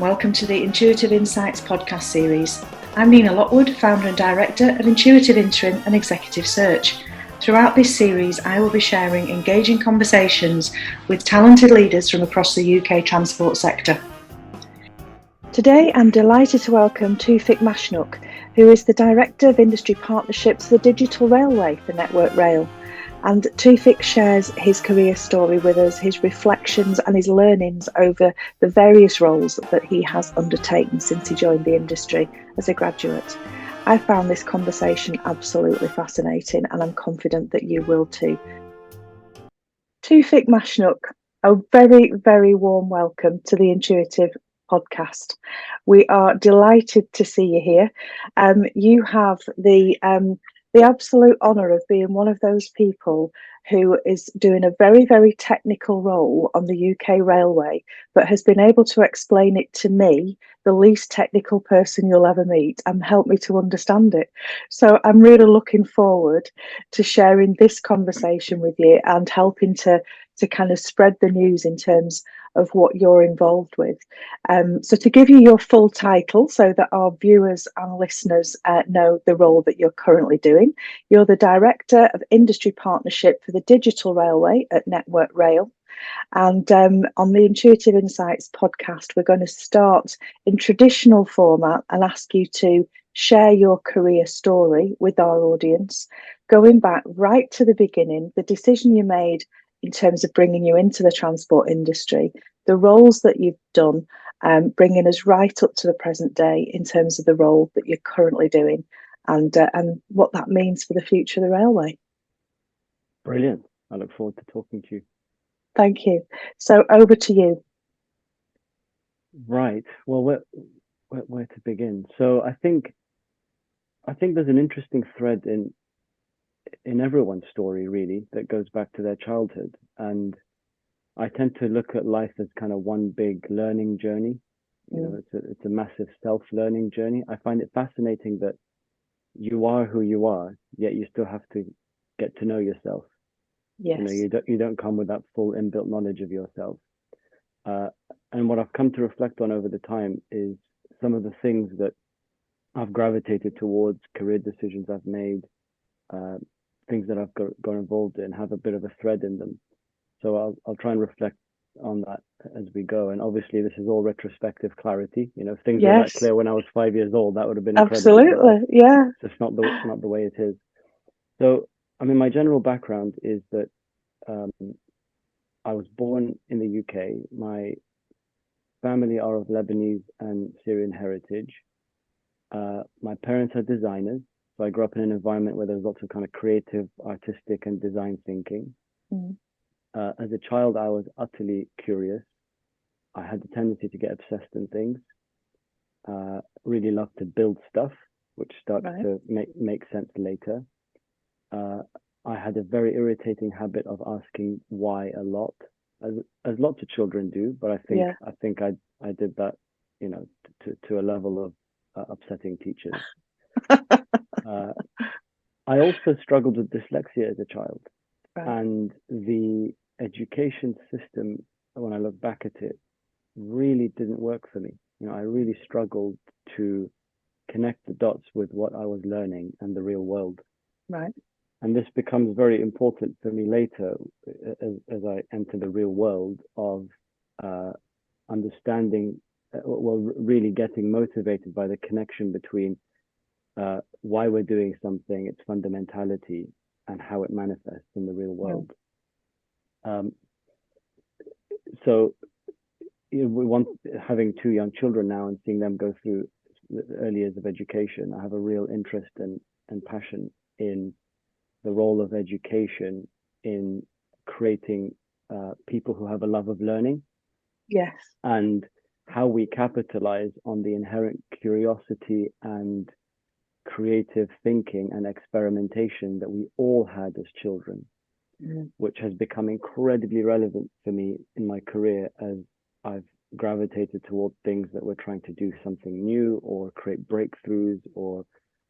and welcome to the Intuitive Insights podcast series. I'm Nina Lockwood, founder and director of Intuitive Interim and Executive Search. Throughout this series, I will be sharing engaging conversations with talented leaders from across the UK transport sector. Today, I'm delighted to welcome Toufic Machnouk, who is the Director of Industry Partnerships for the Digital Railway for Network Rail. And Toufic shares his career story with us, his reflections and his learnings over the various roles that he has undertaken since he joined the industry as a graduate. I found this conversation absolutely fascinating, and I'm confident that you will too. Toufic Machnouk, a very, very warm welcome to the Intuitive podcast. We are delighted to see you here. You have the absolute honour of being one of those people who is doing a very, very technical role on the UK Railway, but has been able to explain it to me, the least technical person you'll ever meet, and help me to understand it. So I'm really looking forward to sharing this conversation with you and helping to kind of spread the news in terms of what you're involved with. So to give you your full title so that our viewers and listeners know the role that you're currently doing, you're the Director of Industry Partnership for the Digital Railway at Network Rail. And on the Intuitive Insights podcast, we're going to start in traditional format and ask you to share your career story with our audience, going back right to the beginning, the decision you made in terms of bringing you into the transport industry, the roles that you've done, bringing us right up to the present day in terms of the role that you're currently doing and what that means for the future of the railway. Brilliant. I look forward to talking to you. Thank you. So over to you. Right. Well, where to begin? So I think there's an interesting thread in everyone's story, really, that goes back to their childhood. And I tend to look at life as kind of one big learning journey. You know, it's a massive self-learning journey. I find it fascinating that you are who you are, yet you still have to get to know yourself. Yes. You know, you don't come with that full inbuilt knowledge of yourself. And what I've come to reflect on over the time is some of the things that I've gravitated towards, career decisions I've made, things that I've got involved in have a bit of a thread in them. So I'll try and reflect on that as we go. And obviously, this is all retrospective clarity. You know, if things were that clear when I was 5 years old, that would have been incredible. Absolutely, yeah. It's just not the way it is. So, I mean, my general background is that I was born in the UK. My family are of Lebanese and Syrian heritage. My parents are designers. So I grew up in an environment where there's lots of kind of creative, artistic and design thinking. As a child, I was utterly curious. I had the tendency to get obsessed in things. Really loved to build stuff, which started to make sense later. I had a very irritating habit of asking why a lot, as lots of children do. But I think I did that, you know, to a level of upsetting teachers. I also struggled with dyslexia as a child, and the education system, when I look back at it, really didn't work for me. You know, I really struggled to connect the dots with what I was learning and the real world. Right. And this becomes very important for me later as I enter the real world of understanding, really getting motivated by the connection between why we're doing something, its fundamentality, and how it manifests in the real world. So having two young children now and seeing them go through the early years of education, I have a real interest and passion in the role of education in creating people who have a love of learning. Yes. And how we capitalize on the inherent curiosity and creative thinking and experimentation that we all had as children, which has become incredibly relevant for me in my career as I've gravitated toward things that we're trying to do something new or create breakthroughs or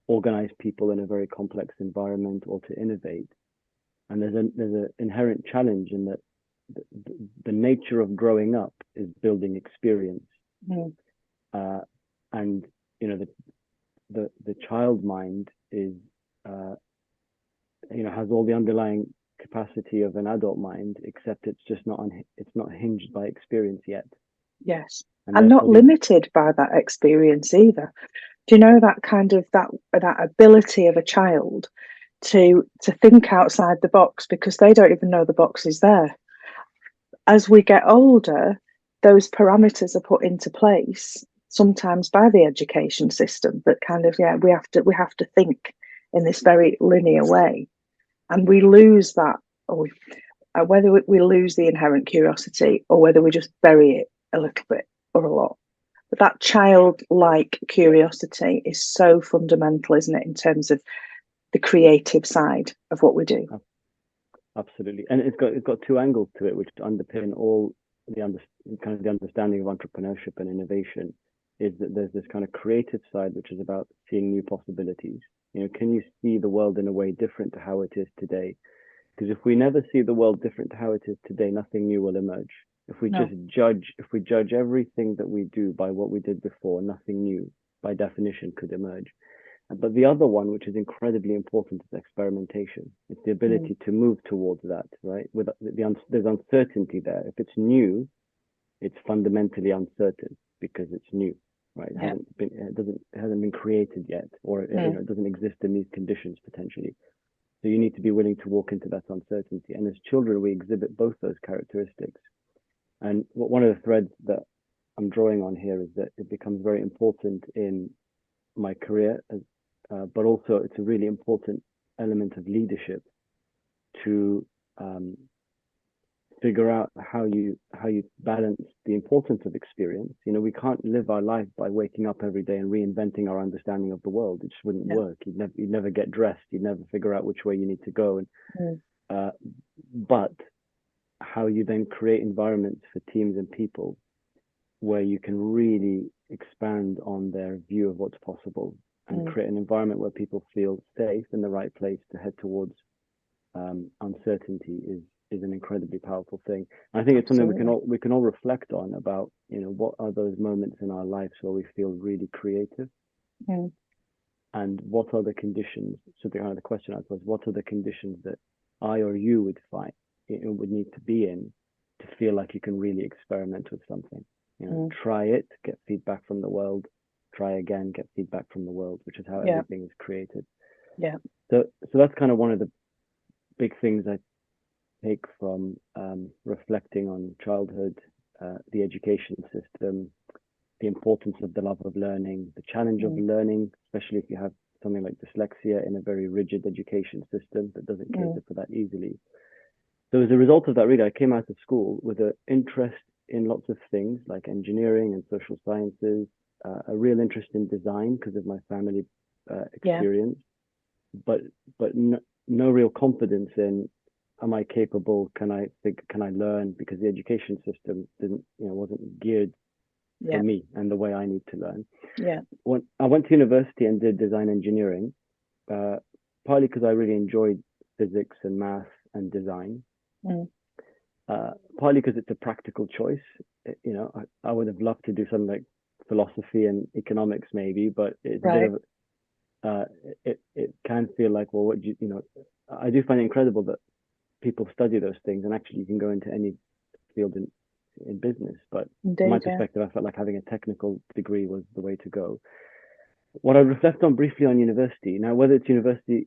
organize people in a very complex environment or to innovate. And there's an inherent challenge in that the nature of growing up is building experience. uh, and the child mind is uh, has all the underlying capacity of an adult mind, except it's just it's not hinged by experience yet, Yes. and And not therefore the limited by that experience either. Do you know that kind of that ability of a child to think outside the box because they don't even know the box is there? As we get older, those parameters are put into place sometimes by the education system that kind of, yeah, we have to think in this very linear way, and we lose that, or whether we lose the inherent curiosity or whether we just bury it a little bit or a lot. But that childlike curiosity is so fundamental, isn't it, in terms of the creative side of what we do? absolutely, and it's got two angles to it, which underpin all kind of the understanding of entrepreneurship and innovation. Is that there's this kind of creative side, which is about seeing new possibilities. Can you see the world in a way different to how it is today? Because if we never see the world different to how it is today, nothing new will emerge. No. If we judge everything that we do by what we did before, nothing new by definition could emerge. But the other one, which is incredibly important, is experimentation. It's the Mm. ability to move towards that, right? There's uncertainty there. If it's new, it's fundamentally uncertain because it's new, right? Yeah. It hasn't been created yet, or Mm. it doesn't exist in these conditions potentially. So you need to be willing to walk into that uncertainty. And as children, we exhibit both those characteristics. And one of the threads that I'm drawing on here is that it becomes very important in my career, but also it's a really important element of leadership to um, figure out how you balance the importance of experience. We can't live our life by waking up every day and reinventing our understanding of the world. It just wouldn't No. work. You'd never get dressed. You'd never figure out which way you need to go. And Mm. uh, but how you then create environments for teams and people where you can really expand on their view of what's possible and Mm. create an environment where people feel safe in the right place to head towards uncertainty is an incredibly powerful thing. And I think it's something Absolutely. we can all reflect on about what are those moments in our lives where we feel really creative, Mm. and what are the conditions. So the question I was, what are the conditions that I or you would need to be in to feel like you can really experiment with something. Mm. Try it, get feedback from the world, try again, get feedback from the world, which is how Yeah. everything is created. Yeah. So that's kind of one of the big things I take from reflecting on childhood, the education system, the importance of the love of learning, the challenge of Mm. learning, especially if you have something like dyslexia in a very rigid education system that doesn't Mm. cater for that easily. So as a result of that, really, I came out of school with an interest in lots of things like engineering and social sciences, a real interest in design because of my family Yeah. experience, but no real confidence in am I capable? Can I learn? Because the education system didn't wasn't geared for Yeah. me and the way I need to learn. Yeah. When I went to university and did design engineering, uh, partly because I really enjoyed physics and math and design, Mm. partly because it's a practical choice. I would have loved to do something like philosophy and economics maybe, but it's a bit Right. of uh, it can feel like, well, what do I do find it incredible that people study those things and actually you can go into any field in business. But from my Indeed. Yeah. perspective, I felt like having a technical degree was the way to go. What I reflect on briefly on university now, whether it's university,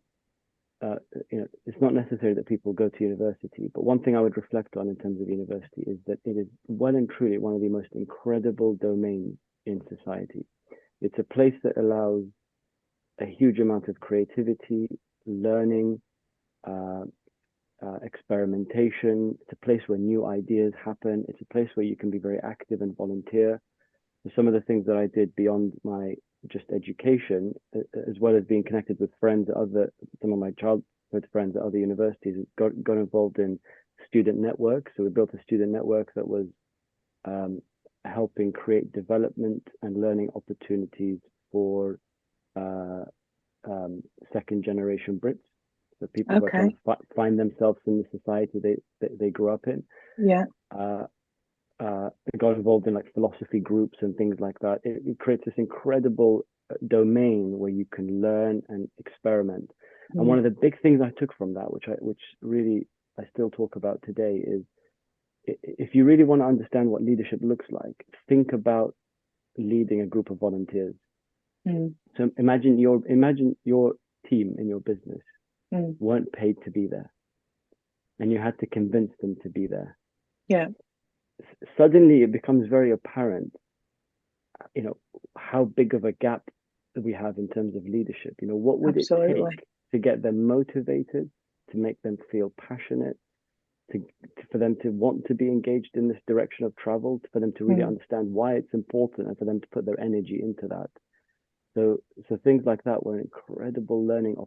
uh, it's not necessary that people go to university. But one thing I would reflect on in terms of university is that it is well and truly one of the most incredible domains in society. It's a place that allows a huge amount of creativity, learning, uh, experimentation. It's a place where new ideas happen. It's a place where you can be very active and volunteer. So some of the things that I did beyond my just education, as well as being connected with friends at some of my childhood friends at other universities, got involved in student networks. So we built a student network that was um, helping create development and learning opportunities for uh, second generation Brits. So people who are trying Okay. to find themselves in the society they grew up in. Yeah. Uh, got involved in like philosophy groups and things like that. It creates this incredible domain where you can learn and experiment. And one Mm. of the big things I took from that, which really I still talk about today, is if you really want to understand what leadership looks like, think about leading a group of volunteers. Mm. So imagine your team in your business Mm. weren't paid to be there, and you had to convince them to be there. Yeah, Suddenly, it becomes very apparent, you know, how big of a gap that we have in terms of leadership. What would it take absolutely. to get them motivated, to make them feel passionate, for them to want to be engaged in this direction of travel, for them to really Mm. understand why it's important, and for them to put their energy into that. So things like that were an incredible Yeah.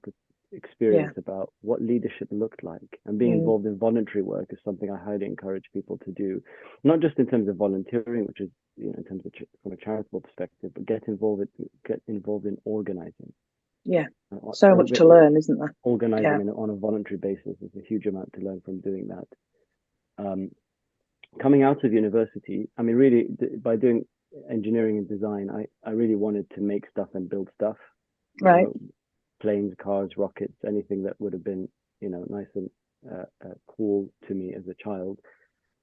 experience about what leadership looked like. And being Mm. involved in voluntary work is something I highly encourage people to do, not just in terms of volunteering, which is in terms of from a charitable perspective, but get involved in organizing. Yeah. Uh, So much to learn, isn't there? Yeah. Organizing on a voluntary basis is a huge amount to learn from doing that. Um, Coming out of university, I mean, really, by doing engineering and design, I really wanted to make stuff and build stuff, Right. planes, cars, rockets, anything that would have been, nice and cool to me as a child.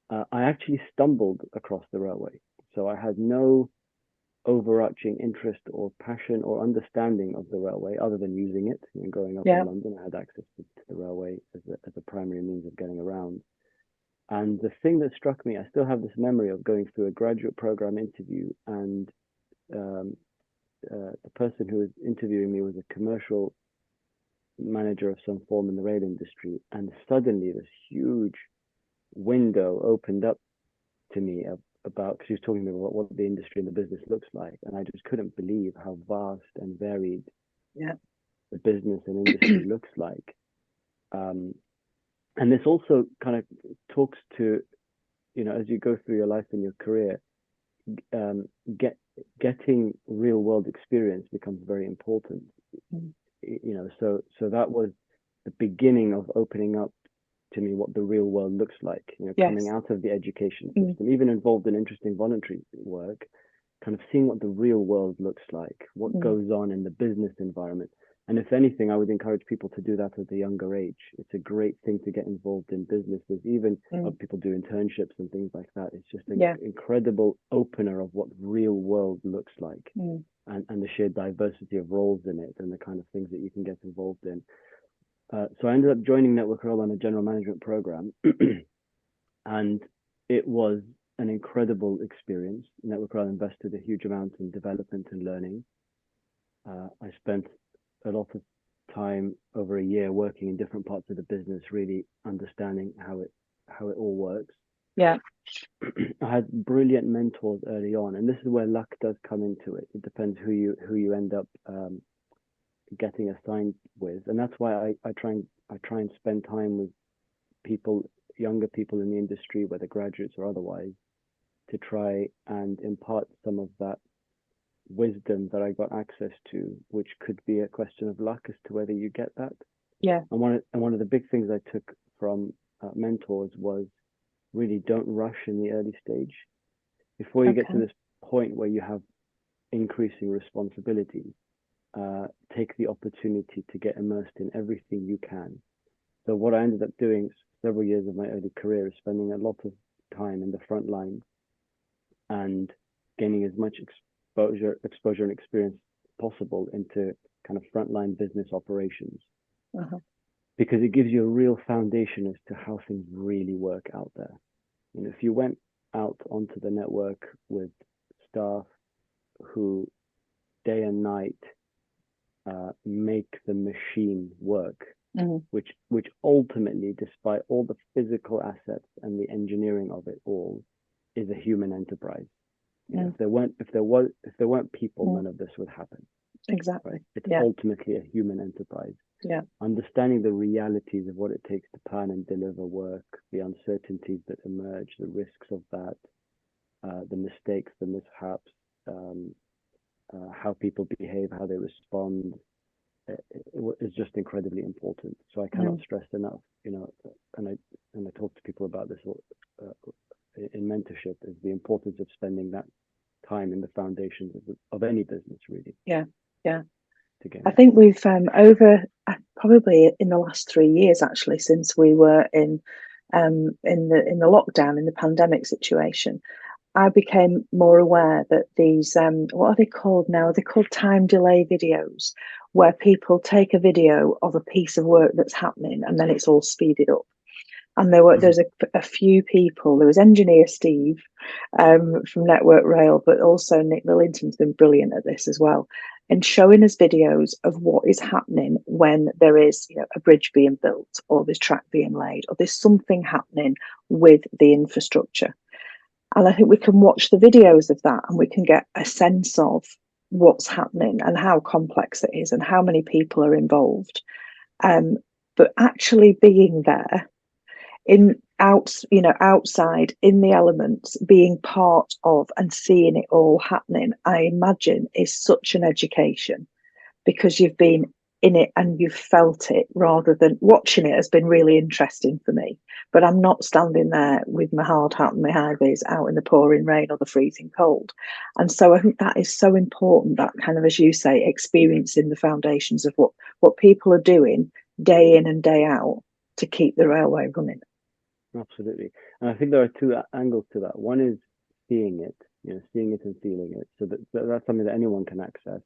I actually stumbled across the railway. So I had no overarching interest or passion or understanding of the railway other than using it. Growing up Yeah. in London, I had access to the railway as a primary means of getting around. And the thing that struck me, I still have this memory of going through a graduate program interview, and um, the person who was interviewing me was a commercial manager of some form in the rail industry. And suddenly, this huge window opened up to me about, because he was talking to me about what the industry and the business looks like. And I just couldn't believe how vast and varied Yeah. the business and industry looks like. Um, and this also kind of talks to, as you go through your life and your career, um, get getting real world experience becomes very important. Mm. So that was the beginning of opening up to me what the real world looks like. Coming Yes. out of the education Mm. system, even involved in interesting voluntary work, kind of seeing what the real world looks like, what Mm. goes on in the business environment. And if anything, I would encourage people to do that at a younger age. It's a great thing to get involved in businesses, even Mm. people do internships and things like that. It's just an Yeah. incredible opener of what real world looks like, Mm. and the sheer diversity of roles in it and the kind of things that you can get involved in. So I ended up joining Network Rail on a general management program, and it was an incredible experience. Network Rail invested a huge amount in development and learning. I spent a lot of time over a year working in different parts of the business, really understanding how it all works. Yeah. I had brilliant mentors early on, and this is where luck does come into it. It depends who you end up getting assigned with, and that's why I try and spend time with people, younger people in the industry, whether graduates or otherwise, to try and impart some of that wisdom that I got access to, which could be a question of luck as to whether you get that. Yeah. And one of the big things I took from mentors was really don't rush in the early stage. Before you get to Okay. this point where you have increasing responsibility, take the opportunity to get immersed in everything you can. So what I ended up doing several years of my early career is spending a lot of time in the front line and gaining as much exposure and experience possible into kind of frontline business operations, Uh-huh. because it gives you a real foundation as to how things really work out there. If you went out onto the network with staff who day and night make the machine work, Mm. which ultimately, despite all the physical assets and the engineering of it all, is a human enterprise. Mm. If there weren't people, Mm. none of this would happen. Right? Exactly. It's Yeah. ultimately a human enterprise. Yeah. Understanding the realities of what it takes to plan and deliver work, the uncertainties that emerge, the risks of that, the mistakes, the mishaps, um, how people behave, how they respond, is just incredibly important. So I cannot Mm. stress enough, and I talk to people about this in mentorship, leadership is the importance of spending that time in the foundations of any business, really. Yeah, yeah. To get I it. think we've over probably in the last 3 years actually, since we were in the lockdown, in the pandemic situation, I became more aware that these what are they called now? They're called time delay videos, where people take a video of a piece of work that's happening and then it's all speeded up. And there's a few people. There was engineer Steve from Network Rail, but also Nick Millington's been brilliant at this as well, and showing us videos of what is happening when there is, a bridge being built, or there's track being laid, or there's something happening with the infrastructure. And I think we can watch the videos of that and we can get a sense of what's happening and how complex it is and how many people are involved. Um, but actually being there outside in the elements, being part of and seeing it all happening, I imagine is such an education, because you've been in it and you've felt it, rather than watching it has been really interesting for me. But I'm not standing there with my hard hat and my high vis out in the pouring rain or the freezing cold. And so I think that is so important, that kind of, as you say, experiencing the foundations of what people are doing day in and day out to keep the railway running. Absolutely. And I think there are two angles to that. One is seeing it, seeing it and feeling it. So that's something that anyone can access,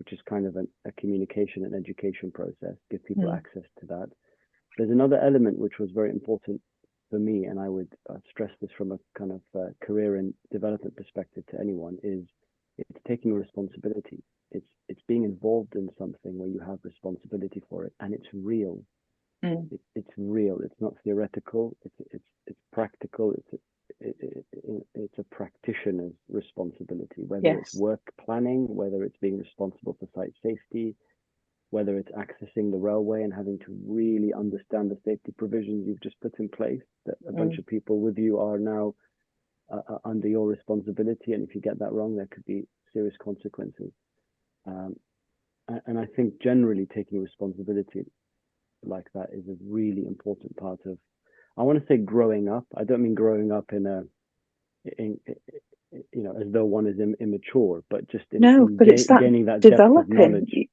which is kind of a communication and education process, give people access to that. There's another element which was very important for me, and I would stress this from a kind of career and development perspective to anyone, is it's taking responsibility. It's being involved in something where you have responsibility for it, and it's real. It's real. It's not theoretical. It's practical. It's a practitioner's responsibility, whether it's work planning, whether it's being responsible for site safety, whether it's accessing the railway and having to really understand the safety provisions you've just put in place, that a bunch of people with you are now under your responsibility. And if you get that wrong, there could be serious consequences. And I think generally taking responsibility like that is a really important part of, I want to say, growing up. I don't mean growing up in as though one is immature, but just it's that gaining that developing depth of knowledge.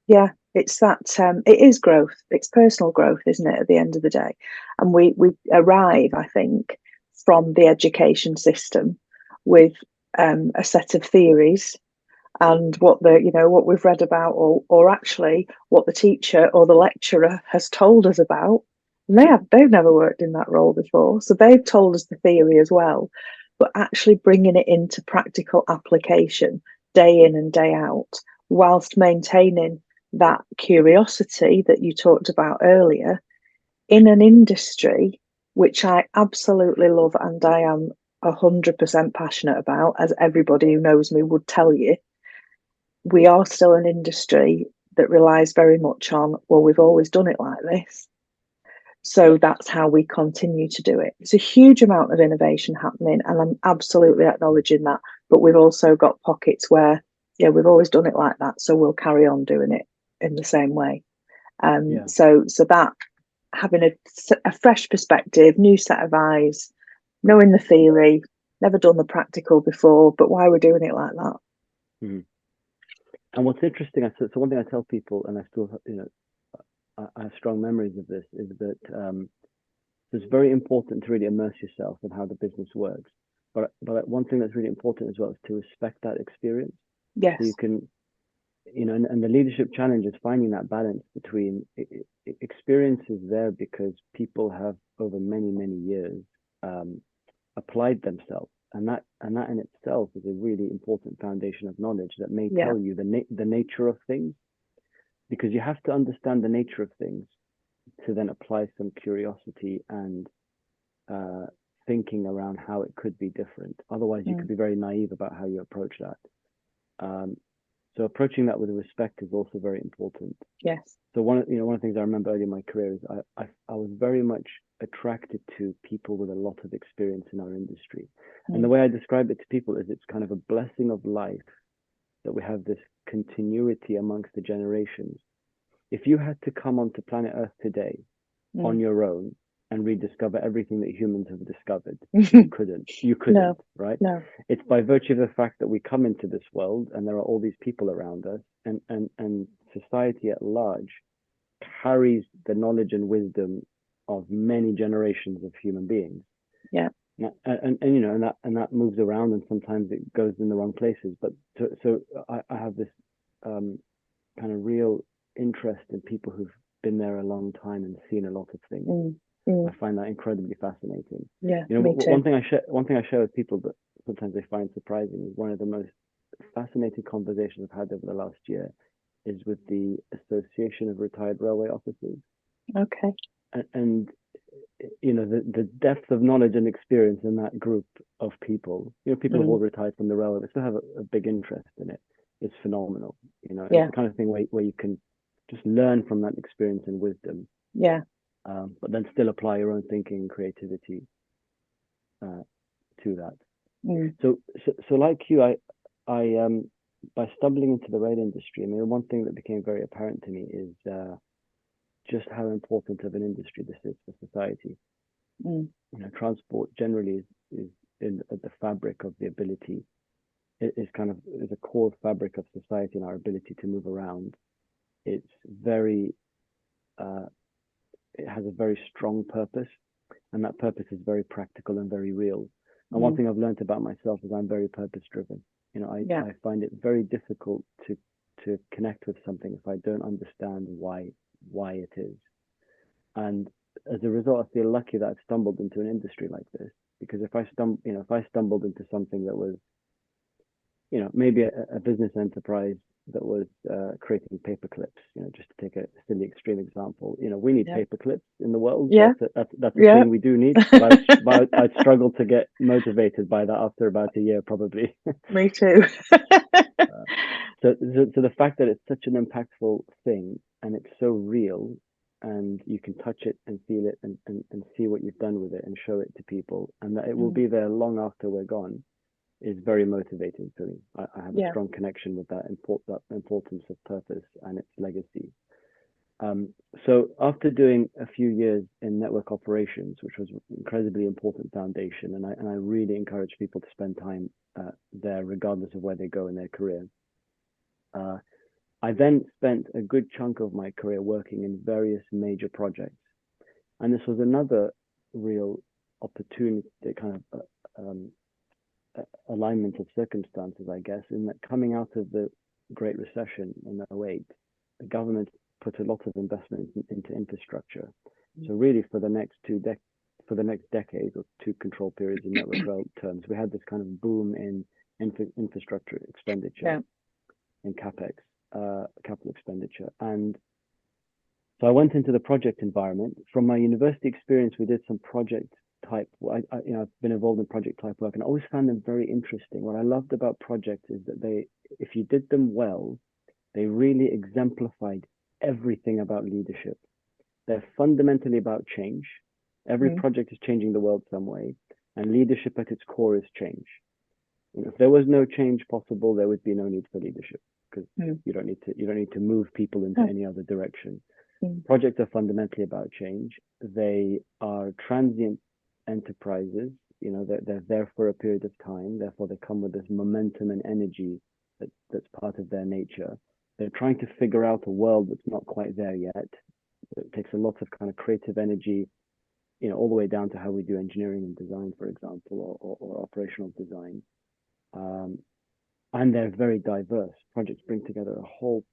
Yeah, it's that it is growth. It's personal growth, isn't it, at the end of the day? And we arrive, I think, from the education system with a set of theories and what we've read about, or actually what the teacher or the lecturer has told us about. And they've never worked in that role before, so they've told us the theory as well, but actually bringing it into practical application day in and day out, whilst maintaining that curiosity that you talked about earlier, in an industry which I absolutely love and I am 100% passionate about, as everybody who knows me would tell you. We are still an industry that relies very much on, well, we've always done it like this, so that's how we continue to do it. It's a huge amount of innovation happening, and I'm absolutely acknowledging that. But we've also got pockets where, we've always done it like that, so we'll carry on doing it in the same way. So that having a fresh perspective, new set of eyes, knowing the theory, never done the practical before, but why we're doing it like that. And what's interesting, so one thing I tell people, and I still, I have strong memories of this, is that it's very important to really immerse yourself in how the business works. But one thing that's really important as well is to respect that experience. Yes. So you can, and the leadership challenge is finding that balance between experience is there because people have over many, many years applied themselves. And that in itself is a really important foundation of knowledge that may tell you the nature of things, because you have to understand the nature of things to then apply some curiosity and thinking around how it could be different. Otherwise, you could be very naive about how you approach that. So approaching that with respect is also very important. Yes. So one of the things I remember early in my career is I was very much attracted to people with a lot of experience in our industry. And the way I describe it to people is it's kind of a blessing of life that we have this continuity amongst the generations. If you had to come onto planet Earth today on your own, and rediscover everything that humans have discovered. You couldn't. You couldn't, No, right? no. It's by virtue of the fact that we come into this world and there are all these people around us, and society at large carries the knowledge and wisdom of many generations of human beings. Yeah. And you know, and that moves around, and sometimes it goes in the wrong places. But so I have this kind of real interest in people who've been there a long time and seen a lot of things. Mm, I mm. find that incredibly fascinating. Yeah, You know, me too. one thing I share with people that sometimes they find surprising is one of the most fascinating conversations I've had over the last year is with the Association of Retired Railway Officers. Okay. And you know, the depth of knowledge and experience in that group of people, you know, people who've all Mm. retired from the railway but still have a big interest in it. It's phenomenal. You know, it's Yeah, the kind of thing where you can just learn from that experience and wisdom, yeah. but then still apply your own thinking and creativity uh, to that. Mm, So like you, I by stumbling into the rail industry, I mean, the one thing that became very apparent to me is just how important of an industry this is for society. mm, You know, transport generally is in at the fabric of the ability. It is kind of is a core fabric of society and our ability to move around. It's very uh, it has a very strong purpose, and that purpose is very practical and very real. And one mm. thing I've learned about myself is I'm very purpose driven. You know, Yeah. I find it very difficult to connect with something if I don't understand why it is. And as a result, I feel lucky that I've stumbled into an industry like this, because if I stumbled into something that was, you know, maybe a business enterprise that was creating paper clips, you know, just to take a silly extreme example, you know, we need Yeah. paper clips in the world. Yeah. That's a Yeah. thing we do need. But I'd struggle to get motivated by that after about a year, probably. Me too. So the fact that it's such an impactful thing and it's so real, and you can touch it and feel it and see what you've done with it and show it to people, and that it will Mm, be there long after we're gone, is very motivating for me. I have a yeah. strong connection with that importance of purpose and its legacy. Um, so after doing a few years in network operations, which was an incredibly important foundation, and I really encourage people to spend time there, regardless of where they go in their career. Uh, I then spent a good chunk of my career working in various major projects, and this was another real opportunity, kind of alignment of circumstances, I guess, in that coming out of the Great Recession in '08, the government put a lot of investment into infrastructure. Mm. So really, for the next decade or two control periods in network rail terms, we had this kind of boom in infrastructure expenditure Yeah. in capex, capital expenditure, and so I went into the project environment. From my university experience, we did some project type. You know, I've been involved in project type work, and I always found them very interesting. What I loved about projects is that if you did them well, they really exemplified everything about leadership. They're fundamentally about change. Every Mm, project is changing the world some way, and leadership at its core is change. You know, if there was no change possible, there would be no need for leadership, because mm. you don't need to move people into Oh, any other direction. mm, Projects are fundamentally about change. They are transient enterprises. You know, they're there for a period of time. Therefore, they come with this momentum and energy that's part of their nature. They're trying to figure out a world that's not quite there yet. It takes a lot of kind of creative energy, you know, all the way down to how we do engineering and design, for example, or operational design. Um, and they're very diverse. Projects bring together a whole,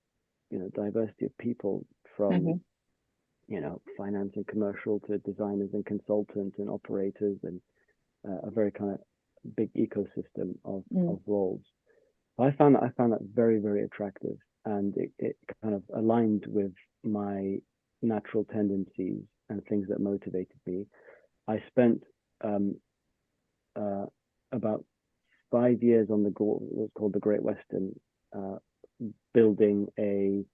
you know, diversity of people, from, mm-hmm. you know, finance and commercial to designers and consultants and operators, and a very kind of big ecosystem Mm, of roles. I found that very, very attractive, and it kind of aligned with my natural tendencies and things that motivated me. I spent um, uh, about 5 years on what's called the Great Western, uh, building a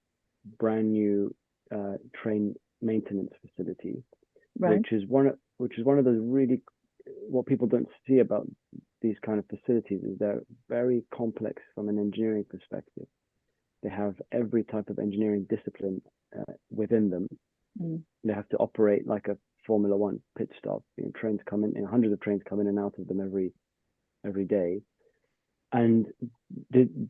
brand new train maintenance facility, right. which is one of those really, what people don't see about these kind of facilities is they're very complex from an engineering perspective. They have every type of engineering discipline within them. Mm, They have to operate like a Formula One pit stop. Trains come in, hundreds of trains come in and out of them every day. And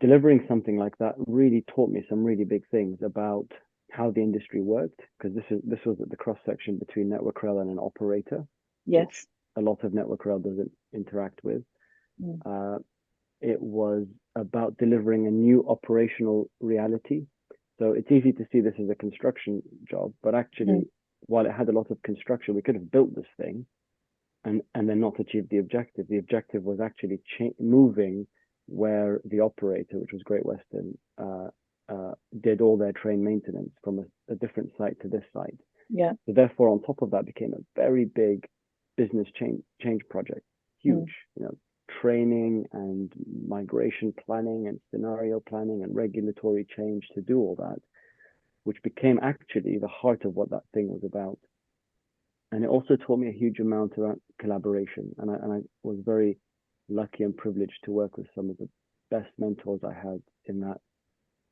delivering something like that really taught me some really big things about how the industry worked, because this was at the cross section between network rail and an operator, Yes. a lot of network rail doesn't interact with. It was about delivering a new operational reality. So it's easy to see this as a construction job, but actually, while it had a lot of construction, we could have built this thing and then not achieved the objective. The objective was actually moving where the operator, which was Great Western, did all their train maintenance from a different site to this site. Yeah. So therefore, on top of that, became a very big business change project, huge. Training and migration planning and scenario planning and regulatory change to do all that, which became actually the heart of what that thing was about. And it also taught me a huge amount around collaboration. And I was very lucky and privileged to work with some of the best mentors I had in that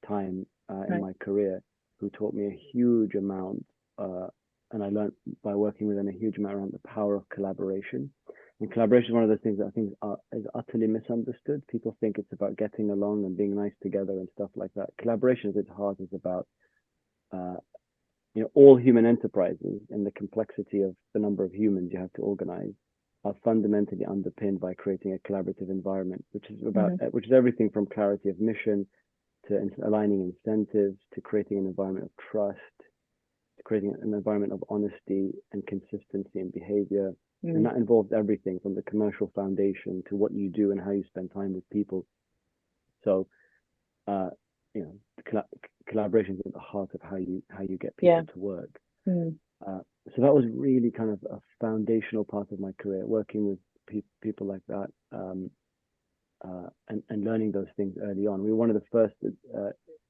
time in my career, who taught me a huge amount. And I learned by working with them a huge amount around the power of collaboration. And collaboration is one of those things that I think is utterly misunderstood. People think it's about getting along and being nice together and stuff like that. Collaboration at its heart is about, all human enterprises and the complexity of the number of humans you have to organize are fundamentally underpinned by creating a collaborative environment, which is everything from clarity of mission to aligning incentives, to creating an environment of trust, to creating an environment of honesty and consistency in behavior. And that involves everything from the commercial foundation to what you do and how you spend time with people. So, collaboration is at the heart of how you get people to work. So that was really kind of a foundational part of my career, working with people like that, and learning those things early on. We were one of the first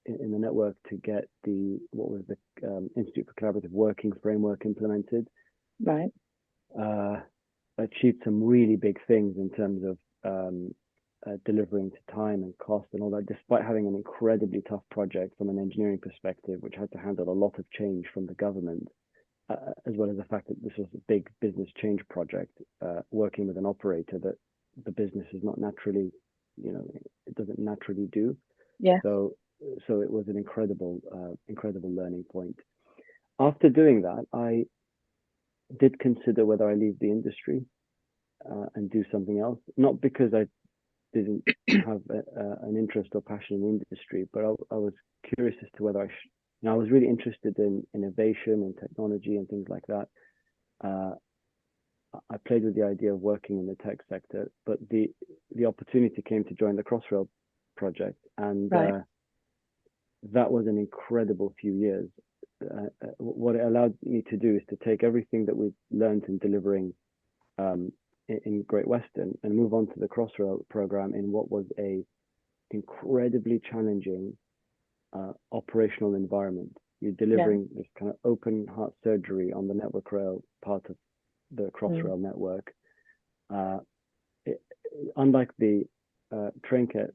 in the network to get the Institute for Collaborative Working framework implemented. Right. Achieved some really big things in terms of delivering to time and cost and all that, despite having an incredibly tough project from an engineering perspective, which had to handle a lot of change from the government, as well as the fact that this was a big business change project, working with an operator that the business is not naturally, it doesn't naturally do. Yeah. So it was an incredible learning point. After doing that, I did consider whether I leave the industry and do something else, not because I didn't have an interest or passion in the industry, but I was curious as to whether I was really interested in innovation and technology and things like that. I played with the idea of working in the tech sector, but the opportunity came to join the Crossrail project, and that was an incredible few years. What it allowed me to do is to take everything that we learned in delivering in Great Western and move on to the Crossrail program in what was a incredibly challenging operational environment. You're delivering this kind of open heart surgery on the network rail part of the Crossrail network. Unlike the train care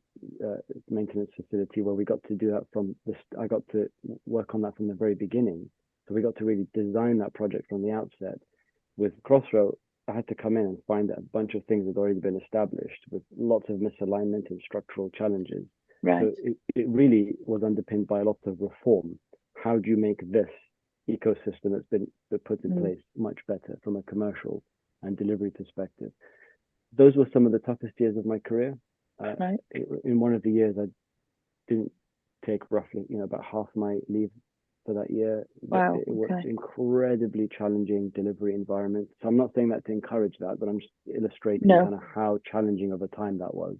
maintenance facility, where we got to do that I got to work on that from the very beginning. So we got to really design that project from the outset. With Crossrail, I had to come in and find that a bunch of things had already been established with lots of misalignment and structural challenges. Right. So it really was underpinned by a lot of reform. How do you make this ecosystem that's been put in place much better from a commercial and delivery perspective? Those were some of the toughest years of my career. In one of the years, I didn't take roughly, about half my leave for that year. Wow. It was incredibly challenging delivery environment. So I'm not saying that to encourage that, but I'm just illustrating kind of how challenging of a time that was.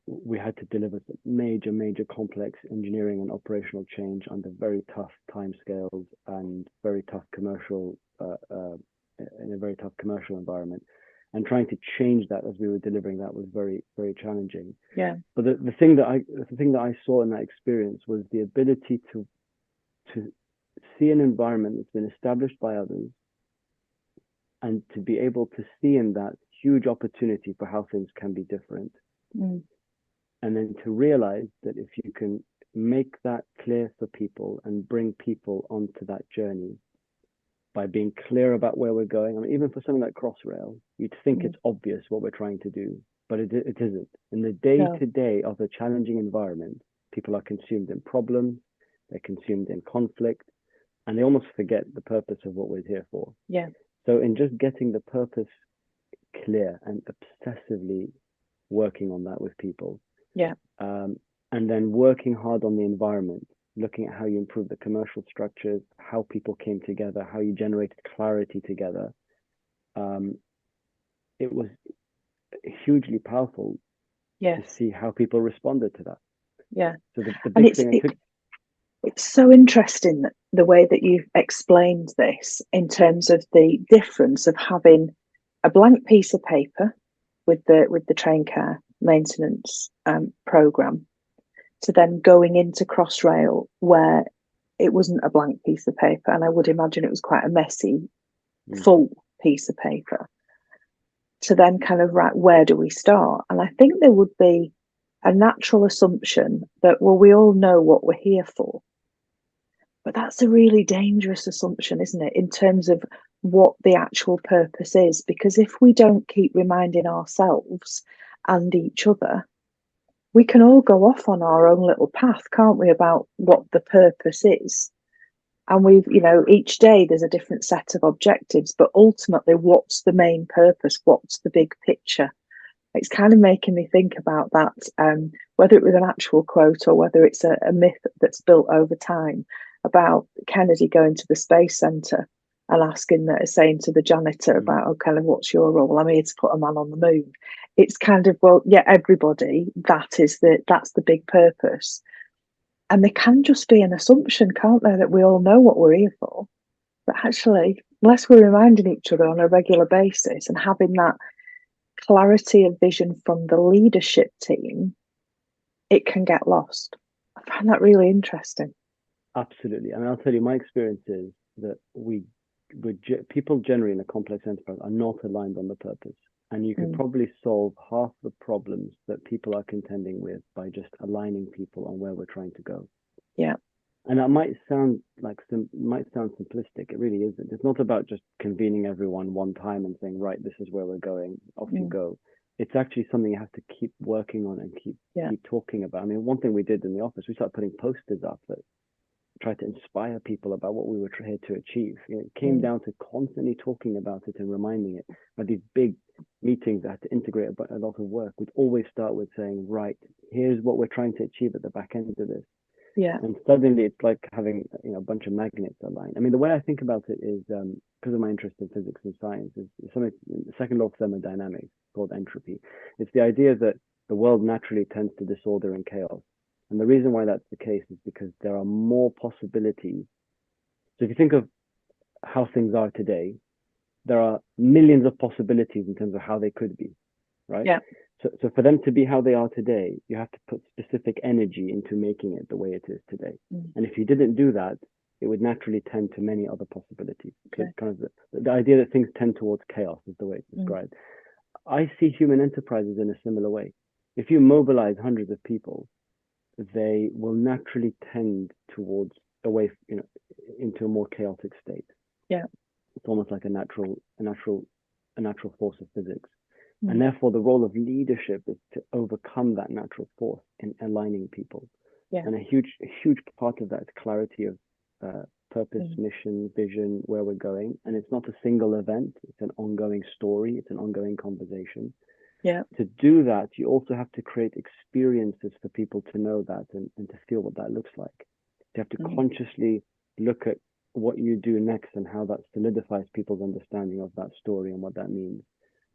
We had to deliver some major complex engineering and operational change under very tough timescales and very tough commercial in a very tough commercial environment. And trying to change that as we were delivering that was very, very challenging. Yeah. But the thing that I saw in that experience was the ability to see an environment that's been established by others, and to be able to see in that huge opportunity for how things can be different. And then to realize that if you can make that clear for people and bring people onto that journey by being clear about where we're going. I mean, even for something like Crossrail, you'd think it's obvious what we're trying to do, but it isn't. In the day to day of a challenging environment, people are consumed in problems, they're consumed in conflict, and they almost forget the purpose of what we're here for. Yeah. So in just getting the purpose clear and obsessively working on that with people, Yeah. And then working hard on the environment, looking at how you improve the commercial structures, how people came together, how you generated clarity together. It was hugely powerful to see how people responded to that. Yeah. So the And big thing it's so interesting that the way that you've explained this in terms of the difference of having a blank piece of paper with the train car maintenance program to then going into Crossrail where it wasn't a blank piece of paper, and I would imagine it was quite a messy, full piece of paper, to then kind of, right, where do we start? And I think there would be a natural assumption that, well, we all know what we're here for. But that's a really dangerous assumption, isn't it, in terms of what the actual purpose is? Because if we don't keep reminding ourselves and each other, we can all go off on our own little path, can't we, about what the purpose is? And each day there's a different set of objectives, but ultimately, what's the main purpose? What's the big picture? It's kind of making me think about that, whether it was an actual quote or whether it's a myth that's built over time about Kennedy going to the Space Center and saying to the janitor about, oh, kind of, what's your role? I'm here to put a man on the moon. It's kind of, well, yeah, everybody, that's the big purpose. And there can just be an assumption, can't there, that we all know what we're here for. But actually, unless we're reminding each other on a regular basis and having that clarity of vision from the leadership team, it can get lost. I find that really interesting. Absolutely. I mean, I'll tell you, my experience is that people generally in a complex enterprise are not aligned on the purpose. And you could probably solve half the problems that people are contending with by just aligning people on where we're trying to go. Yeah. And that might sound simplistic. It really isn't. It's not about just convening everyone one time and saying, right, this is where we're going, off you go. It's actually something you have to keep working on and keep talking about. I mean, one thing we did in the office, we started putting posters up that tried to inspire people about what we were here to achieve. It came down to constantly talking about it and reminding it. At these big meetings that had to integrate a lot of work, we'd always start with saying, right, here's what we're trying to achieve at the back end of this. Yeah. And suddenly it's like having a bunch of magnets aligned. I mean, the way I think about it is, because of my interest in physics and science, is something, the second law of thermodynamics called entropy. It's the idea that the world naturally tends to disorder and chaos. And the reason why that's the case is because there are more possibilities. So if you think of how things are today, there are millions of possibilities in terms of how they could be, right? Yeah. So for them to be how they are today, you have to put specific energy into making it the way it is today. And if you didn't do that, it would naturally tend to many other possibilities. Okay. So it's kind of the idea that things tend towards chaos is the way it's described. I see human enterprises in a similar way. If you mobilize hundreds of people, they will naturally tend towards into a more chaotic state. Yeah. It's almost like a natural force of physics. And therefore, the role of leadership is to overcome that natural force in aligning people. Yeah. And a huge part of that is clarity of purpose, mission, vision, where we're going. And it's not a single event. It's an ongoing story. It's an ongoing conversation. Yeah. To do that, you also have to create experiences for people to know that and to feel what that looks like. You have to consciously look at what you do next and how that solidifies people's understanding of that story and what that means.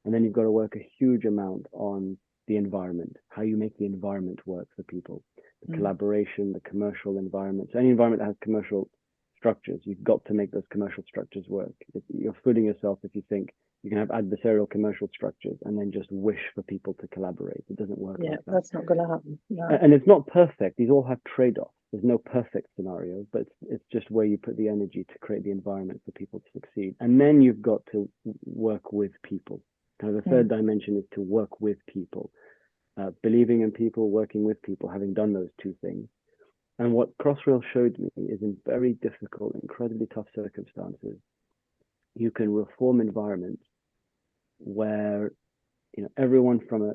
And then you've got to work a huge amount on the environment, how you make the environment work for people, the collaboration, the commercial environment. So any environment that has commercial structures, you've got to make those commercial structures work. You're fooling yourself if you think you can have adversarial commercial structures and then just wish for people to collaborate. It doesn't work like that. That's not going to happen. No. And it's not perfect. These all have trade-offs. There's no perfect scenario, but it's just where you put the energy to create the environment for people to succeed. And then you've got to work with people. Kind of the third dimension is to work with people, believing in people, working with people, having done those two things. And what Crossrail showed me is in very difficult, incredibly tough circumstances, you can reform environments where, everyone from a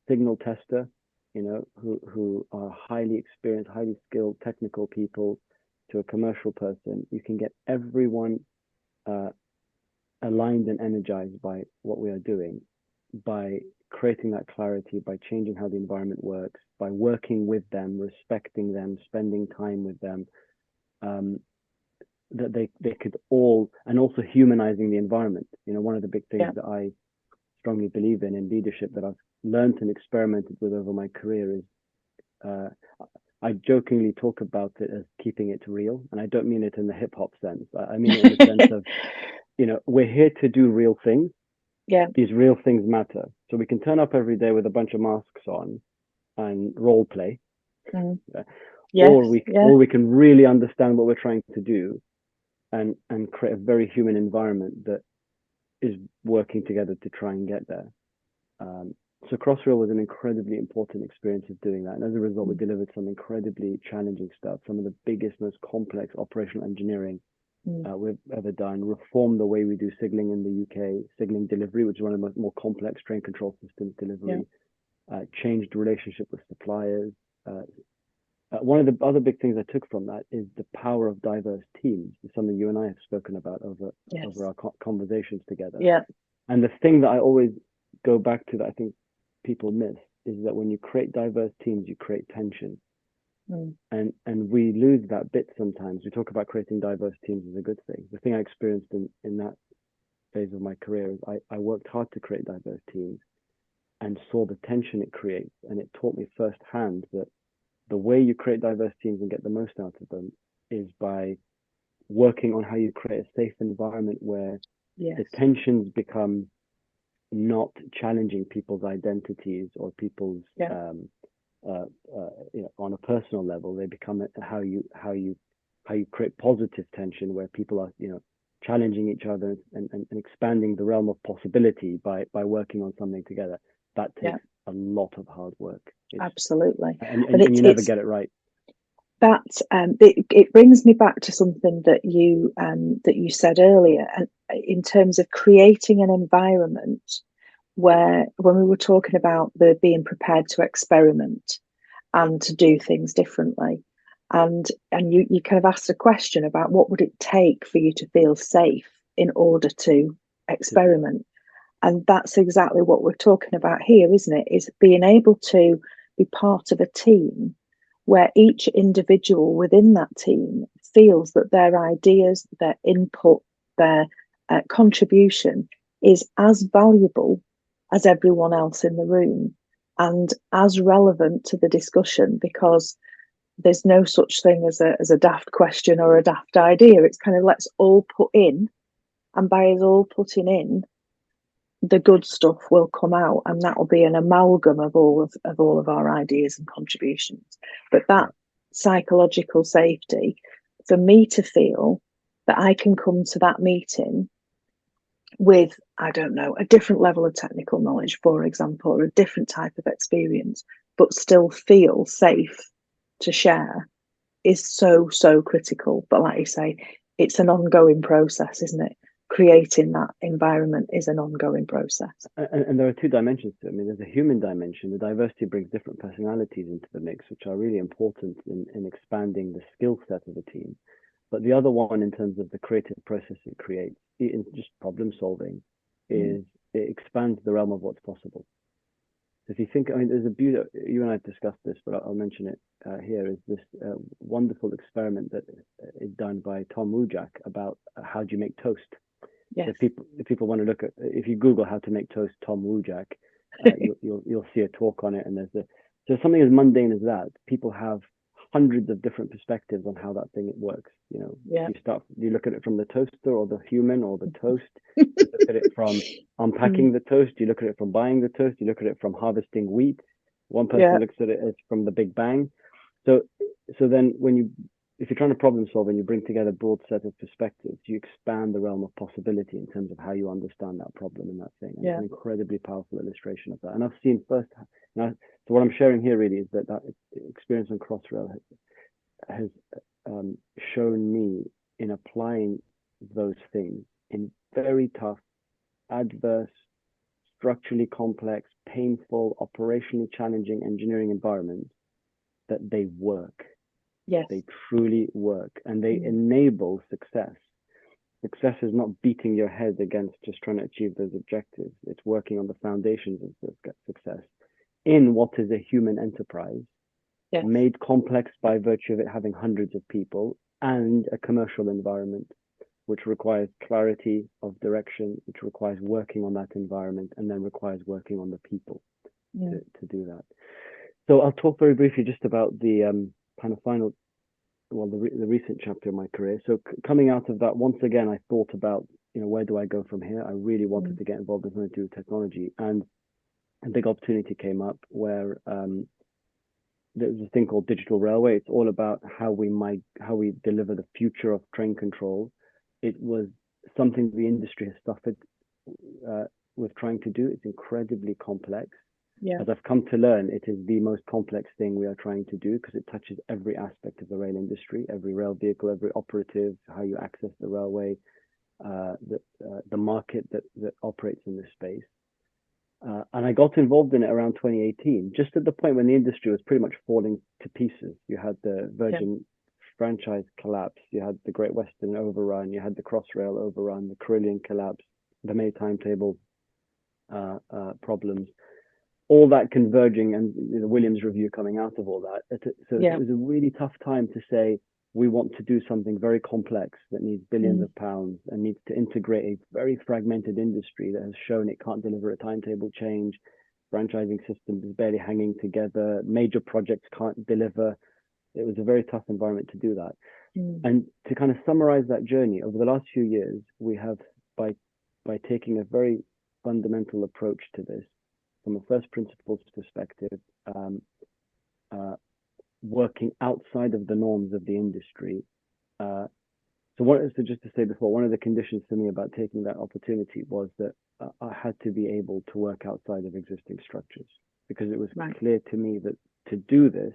signal tester, who are highly experienced, highly skilled technical people, to a commercial person, you can get everyone uh, aligned and energized by what we are doing, by creating that clarity, by changing how the environment works, by working with them, respecting them, spending time with them, um, that they could all, and also humanizing the environment. One of the big things Yeah. that I strongly believe in leadership that I've learned and experimented with over my career is, uh, I jokingly talk about it as keeping it real, and I don't mean it in the hip hop sense. I mean it in the sense of, we're here to do real things. Yeah. These real things matter. So we can turn up every day with a bunch of masks on and role play, Mm. or Yes. we Yeah. or we can really understand what we're trying to do and create a very human environment that is working together to try and get there. So Crossrail was an incredibly important experience of doing that. And as a result, we delivered some incredibly challenging stuff, some of the biggest, most complex operational engineering we've ever done, reformed the way we do signaling in the UK, signaling delivery, which is one of the more complex train control systems delivery, changed relationship with suppliers. One of the other big things I took from that is the power of diverse teams. It's something you and I have spoken about over our conversations together. Yeah. And the thing that I always go back to that I think people miss is that when you create diverse teams, you create tension. And we lose that bit sometimes. We talk about creating diverse teams as a good thing. The thing I experienced in that phase of my career is I worked hard to create diverse teams and saw the tension it creates. And it taught me firsthand that the way you create diverse teams and get the most out of them is by working on how you create a safe environment where the tensions become not challenging people's identities or people's on a personal level. They become how you create positive tension where people are challenging each other and expanding the realm of possibility by working on something together. That takes a lot of hard work. Absolutely. And you never get it right. That it brings me back to something that you said earlier, and in terms of creating an environment where, when we were talking about the being prepared to experiment and to do things differently, and you kind of asked a question about what would it take for you to feel safe in order to experiment. And that's exactly what we're talking about here, isn't it? Is being able to be part of a team where each individual within that team feels that their ideas, their input, their contribution is as valuable as everyone else in the room and as relevant to the discussion, because there's no such thing as a daft question or a daft idea. It's kind of, let's all put in, and by us all putting in, the good stuff will come out, and that will be an amalgam of all of our ideas and contributions. But that psychological safety, for me to feel that I can come to that meeting with, I don't know, a different level of technical knowledge, for example, or a different type of experience, but still feel safe to share, is so critical. But like you say, it's an ongoing process, isn't it? Creating that environment is an ongoing process. And there are two dimensions to it. I mean, there's a human dimension. The diversity brings different personalities into the mix, which are really important in expanding the skill set of a team. But the other one, in terms of the creative process it creates, in just problem solving, is it expands the realm of what's possible. So if you think, I mean, there's a beauty, you and I have discussed this, but I'll mention it here, is this wonderful experiment that is done by Tom Wujak about how do you make toast. Yes. If people want to look at, if you Google how to make toast, Tom Wujak, you'll see a talk on it. And so something as mundane as that, people have hundreds of different perspectives on how that thing works. You look at it from the toaster or the human or the toast. You look at it from unpacking the toast. You look at it from buying the toast. You look at it from harvesting wheat. One person looks at it as from the Big Bang. So then if you're trying to problem solve and you bring together a broad set of perspectives, you expand the realm of possibility in terms of how you understand that problem and that thing. And it's an incredibly powerful illustration of that. And I've seen firsthand. So what I'm sharing here really is that experience on Crossrail has shown me in applying those things in very tough, adverse, structurally complex, painful, operationally challenging engineering environments that they work. Yes. They truly work, and they enable success. Success is not beating your head against just trying to achieve those objectives. It's working on the foundations of success in what is a human enterprise, Yes. made complex by virtue of it having hundreds of people and a commercial environment, which requires clarity of direction, which requires working on that environment, and then requires working on the people to do that. So I'll talk very briefly just about the kind of final, well, the recent chapter of my career. So coming out of that, once again, I thought about, where do I go from here? I really wanted to get involved in something to do with technology, and a big opportunity came up where there's a thing called digital railway. It's all about how we deliver the future of train control. It was something the industry has suffered with trying to do. It's incredibly complex. Yeah. As I've come to learn, it is the most complex thing we are trying to do because it touches every aspect of the rail industry, every rail vehicle, every operative, how you access the railway, the market that operates in this space. And I got involved in it around 2018, just at the point when the industry was pretty much falling to pieces. You had the Virgin franchise collapse, you had the Great Western overrun, you had the Crossrail overrun, the Carillion collapse, the May timetable problems, all that converging, and the Williams review coming out of all that. So it was a really tough time to say, we want to do something very complex that needs billions of pounds and needs to integrate a very fragmented industry that has shown it can't deliver a timetable change. Franchising systems is barely hanging together. Major projects can't deliver. It was a very tough environment to do that. And to kind of summarize that journey over the last few years, we have, by taking a very fundamental approach to this, from a first principles perspective, working outside of the norms of the industry. So just to say before, one of the conditions for me about taking that opportunity was that I had to be able to work outside of existing structures, because it was clear to me that to do this,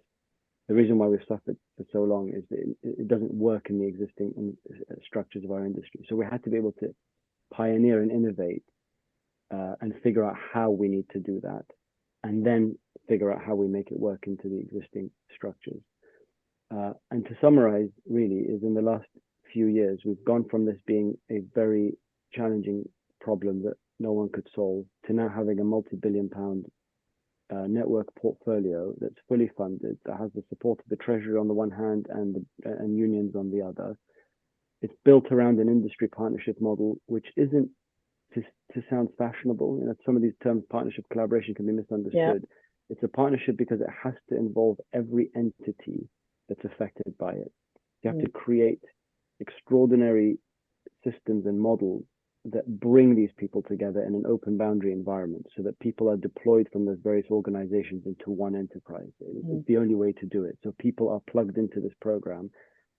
the reason why we've suffered for so long is that it doesn't work in the existing structures of our industry. So we had to be able to pioneer and innovate and figure out how we need to do that, and then figure out how we make it work into the existing structures. And to summarize, really, is in the last few years, we've gone from this being a very challenging problem that no one could solve to now having a multi-billion-pound network portfolio that's fully funded, that has the support of the Treasury on the one hand and unions on the other. It's built around an industry partnership model, which isn't to sound fashionable. Some of these terms, partnership, collaboration, can be misunderstood. It's a partnership because it has to involve every entity that's affected by it. You have to create extraordinary systems and models that bring these people together in an open boundary environment, so that people are deployed from those various organizations into one enterprise. It's the only way to do it. So people are plugged into this program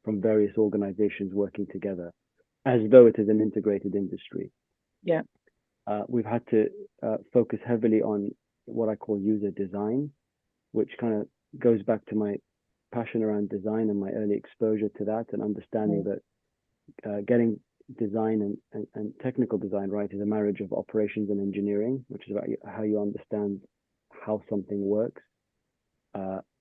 from various organizations working together as though it is an integrated industry. Yeah. We've had to focus heavily on what I call user design, which kind of goes back to my passion around design and my early exposure to that, and understanding that getting design and technical design right is a marriage of operations and engineering, which is about how you understand how something works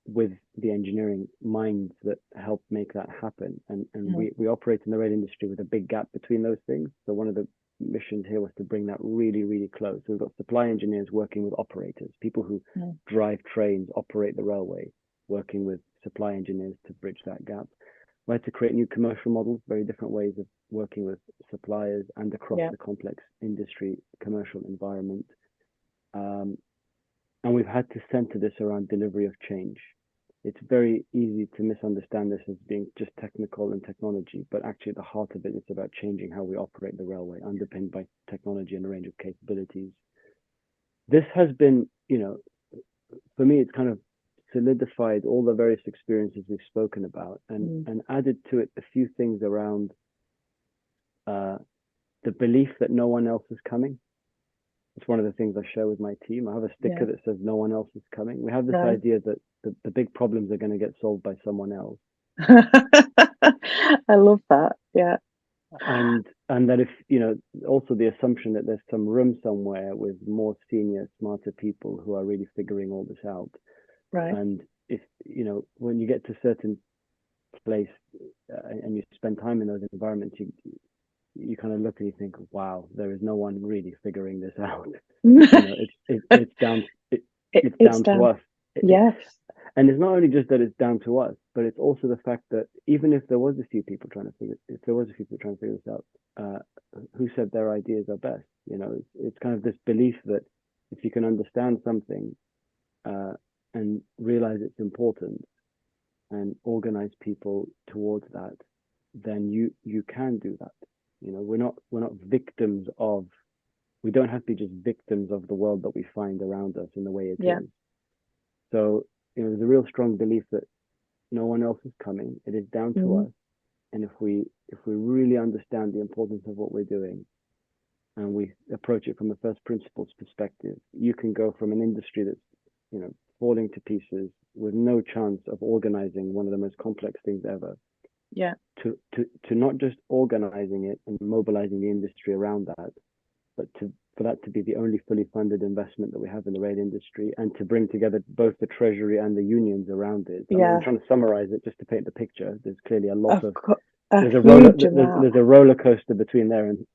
with the engineering minds that help make that happen. And we operate in the rail industry with a big gap between those things. So one of the missions here was to bring that really, really close. So we've got supply engineers working with operators, people who drive trains, operate the railway, working with supply engineers to bridge that gap. We had to create new commercial models, very different ways of working with suppliers and across the complex industry commercial environment. And we've had to center this around delivery of change. It's very easy to misunderstand this as being just technical and technology, but actually at the heart of it is about changing how we operate the railway, underpinned by technology and a range of capabilities. This has been, for me, it's kind of solidified all the various experiences we've spoken about, and added to it a few things around the belief that no one else is coming. It's one of the things I share with my team. I have a sticker that says no one else is coming. We have this idea that the big problems are going to get solved by someone else. I love that. Yeah, And that if also the assumption that there's some room somewhere with more senior, smarter people who are really figuring all this out. right. And if when you get to a certain place and you spend time in those environments, you kind of look and you think, wow, there is no one really figuring this out. It's down it's It's down to down. us. It, Yes. and it's not only just that it's down to us, but it's also the fact that even if there was a few people trying to figure, if there was a few people trying to figure this out, who said their ideas are best? It's kind of this belief that if you can understand something uh, and realize it's important and organize people towards that, then you can do that. We're not victims of. We don't have to be just victims of the world that we find around us in the way it Yeah. is. So there's a real strong belief that no one else is coming. It is down to Mm, us. And if we really understand the importance of what we're doing and we approach it from a first principles perspective, you can go from an industry that's falling to pieces with no chance of organizing one of the most complex things ever yeah. to not just organizing it and mobilizing the industry around that, but for that to be the only fully funded investment that we have in the rail industry, and to bring together both the treasury and the unions around it. I mean, I'm Yeah. trying to summarize it just to paint the picture. There's clearly a lot Of of course, a there's a roller huge amount. there's a roller coaster between there and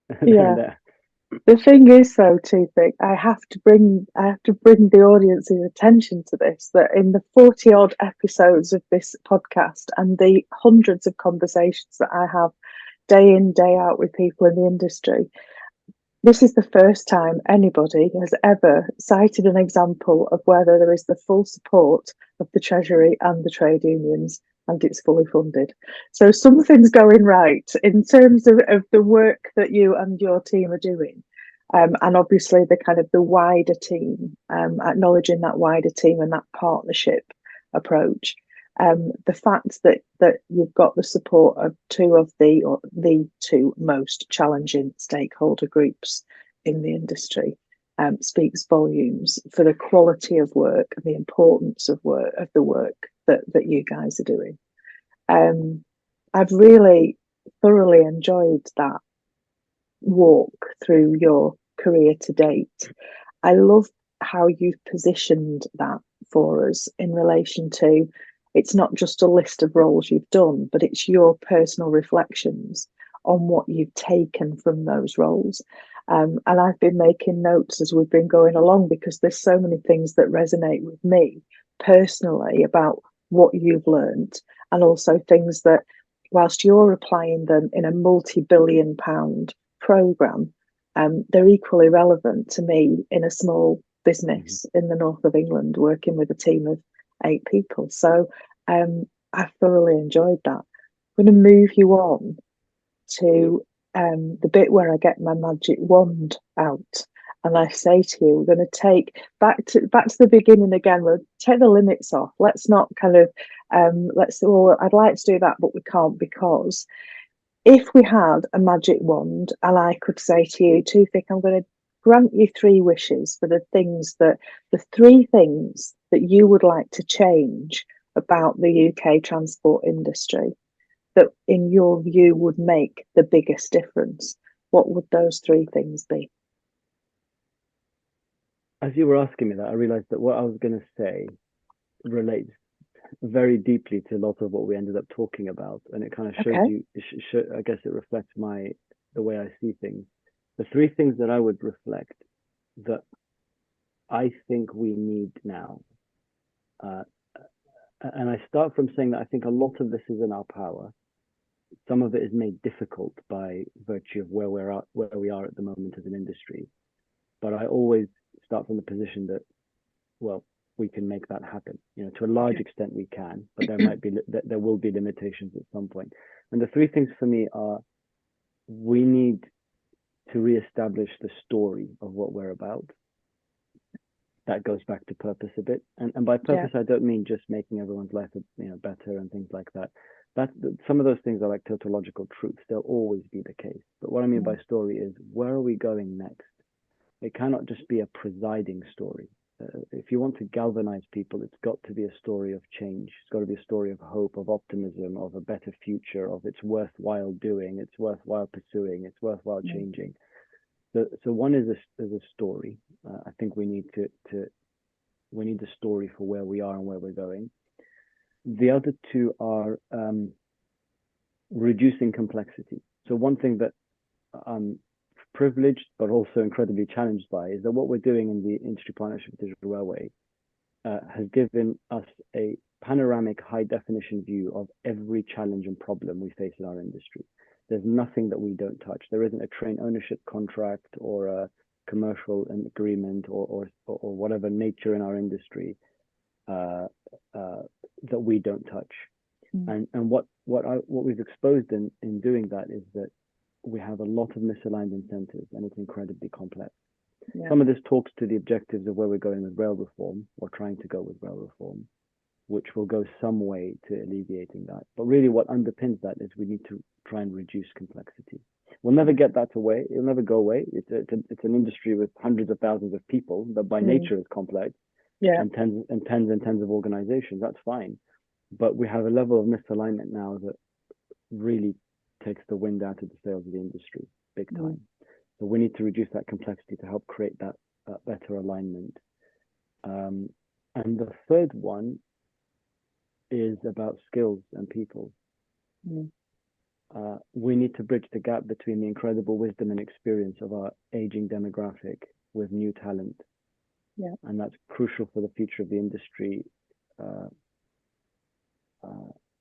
there and Yeah. there. The thing is, though, Toufic, I have to bring the audience's attention to this, that in the 40 odd episodes of this podcast and the hundreds of conversations that I have day in, day out with people in the industry, this is the first time anybody has ever cited an example of whether there is the full support of the Treasury and the trade unions and it's fully funded. So something's going right in terms of the work that you and your team are doing. And obviously the kind of the wider team, acknowledging that wider team and that partnership approach. The fact that you've got the support of the two most challenging stakeholder groups in the industry speaks volumes for the quality of work and the importance of the work that you guys are doing. Um, I've really thoroughly enjoyed that walk through your career to date. I love how you've positioned that for us in relation to it's not just a list of roles you've done, but it's your personal reflections on what you've taken from those roles. And I've been making notes as we've been going along because there's so many things that resonate with me personally about what you've learned, and also things that, whilst you're applying them in a multi-billion-pound program, they're equally relevant to me in a small Mm-hmm. business in the north of England working with a team of 8 people. So I thoroughly enjoyed that. I'm going to move you on to the bit where I get my magic wand out. And I say to you, we're going to take back to the beginning again. We'll take the limits off. Let's not kind of let's. Well, I'd like to do that, but we can't because if we had a magic wand and I could say to you, Toufic, I'm going to grant you 3 wishes for the 3 things that you would like to change about the UK transport industry that, in your view, would make the biggest difference, what would those 3 things be? As you were asking me that, I realized that what I was going to say relates very deeply to a lot of what we ended up talking about, and it kind of shows Okay. you. I guess it reflects the way I see things. The 3 things that I would reflect that I think we need now, uh, and I start from saying that I think a lot of this is in our power. Some of it is made difficult by virtue of where we are at the moment as an industry. But I always start from the position that, well, we can make that happen. To a large Okay. extent we can, but there will be limitations at some point. And the 3 things for me are: we need to reestablish the story of what we're about. That goes back to purpose a bit, and by Yeah. purpose I don't mean just making everyone's life better and things like that. That Some of those things are like tautological truths. They'll always be the case. But what I mean by Mm, story is, where are we going next? It cannot just be a presiding story. if you want to galvanize people, it's got to be a story of change. It's got to be a story of hope, of optimism, of a better future, of it's worthwhile doing, it's worthwhile pursuing, it's worthwhile changing. So one is a story. I think we need we need the story for where we are and where we're going. The other two are reducing complexity. So one thing that I'm privileged but also incredibly challenged by is that what we're doing in the industry partnership with Digital Railway has given us a panoramic high definition view of every challenge and problem we face in our industry. There's nothing that we don't touch. There isn't a train ownership contract or a commercial agreement or whatever nature in our industry that we don't touch. And what we've exposed in doing that is that we have a lot of misaligned incentives, and it's incredibly complex. Some of this talks to the objectives of where we're going with rail reform, or trying to go with rail reform, which will go some way to alleviating that. But really what underpins that is we need to try and reduce complexity. We'll never get that away. It'll never go away. It's an industry with hundreds of thousands of people that by nature is complex, and tens of organizations. That's fine. But we have a level of misalignment now that really takes the wind out of the sails of the industry big time. So we need to reduce that complexity to help create that better alignment. And the third one is about skills and people. We need to bridge the gap between the incredible wisdom and experience of our aging demographic with new talent. And that's crucial for the future of the industry.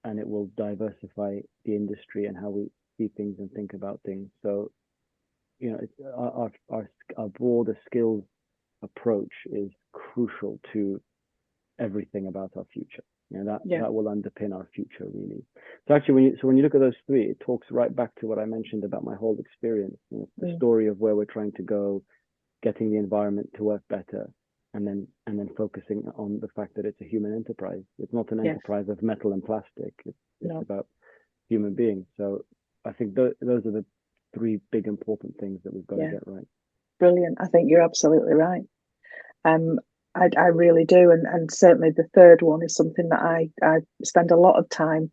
And it will diversify the industry and how we see things and think about things. So, you know, our broader skills approach is crucial to everything about our future. You know, that will underpin our future, really. So actually, when you look at those three, it talks right back to what I mentioned about my whole experience. You know, the story of where we're trying to go, getting the environment to work better, and then focusing on the fact that it's a human enterprise. It's not an enterprise of metal and plastic. It's about human beings. So I think those are the three big important things that we've got to get right. Brilliant. I think you're absolutely right. I really do, and certainly the third one is something that I spend a lot of time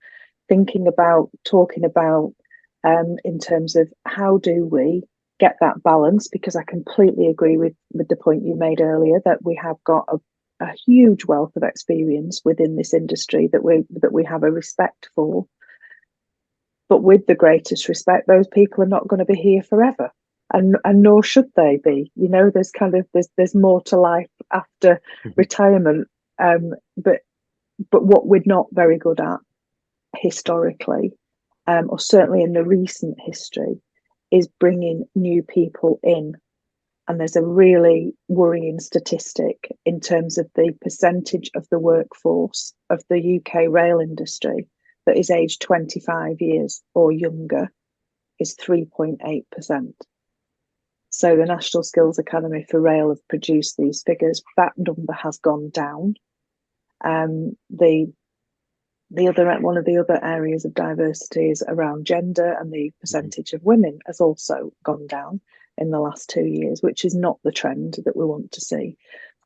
thinking about, talking about, in terms of how do we get that balance, because I completely agree with the point you made earlier that we have got a huge wealth of experience within this industry that we have a respect for. But with the greatest respect, those people are not going to be here forever. And nor should they be. You know, there's more to life after retirement. But what we're not very good at historically, or certainly in the recent history, is bringing new people in. And there's a really worrying statistic in terms of the percentage of the workforce of the UK rail industry that is aged 25 years or younger is 3.8%. So the National Skills Academy for Rail have produced these figures. That number has gone down. One of the other areas of diversity is around gender, and the percentage of women has also gone down in the last 2 years, which is not the trend that we want to see.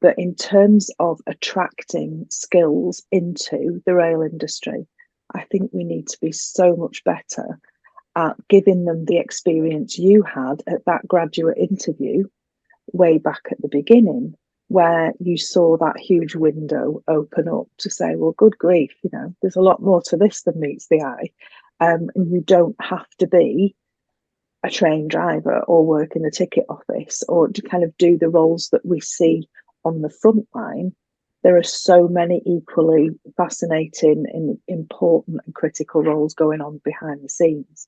But in terms of attracting skills into the rail industry, I think we need to be so much better at giving them the experience you had at that graduate interview way back at the beginning, where you saw that huge window open up to say, well, good grief, you know, there's a lot more to this than meets the eye. And you don't have to be a train driver or work in the ticket office or to kind of do the roles that we see on the front line. There are so many equally fascinating and important and critical roles going on behind the scenes.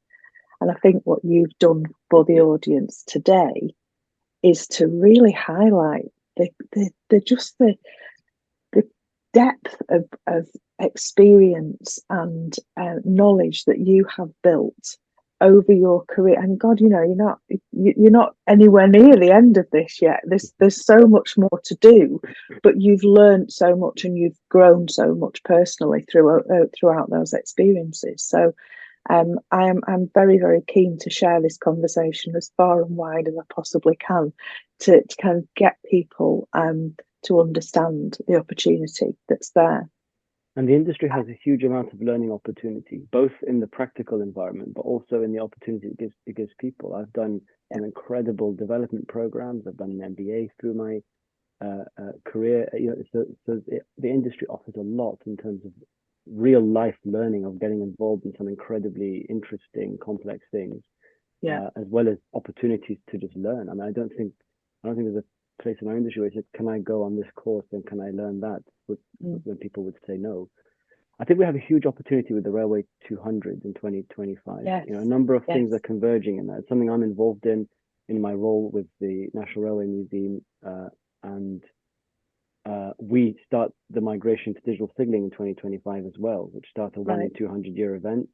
And I think what you've done for the audience today is to really highlight the depth of experience and knowledge that you have built over your career. And God, you know, you're not anywhere near the end of this yet. There's so much more to do, but you've learned so much and you've grown so much personally throughout those experiences. So I'm very, very keen to share this conversation as far and wide as I possibly can to kind of get people to understand the opportunity that's there. And the industry has a huge amount of learning opportunity, both in the practical environment, but also in the opportunity it gives people. I've done some incredible development programs. I've done an MBA through my career. The industry offers a lot in terms of real life learning, of getting involved in some incredibly interesting, complex things, as well as opportunities to just learn. I mean, I don't think there's a place in our industry where it says, "Can I go on this course and can I learn that?" When people would say no. I think we have a huge opportunity with the Railway 200 in 2025. Yes. A number of things are converging in that. It's something I'm involved in my role with the National Railway Museum, and we start the migration to digital signalling in 2025 as well, which starts a 1 in 200-year event,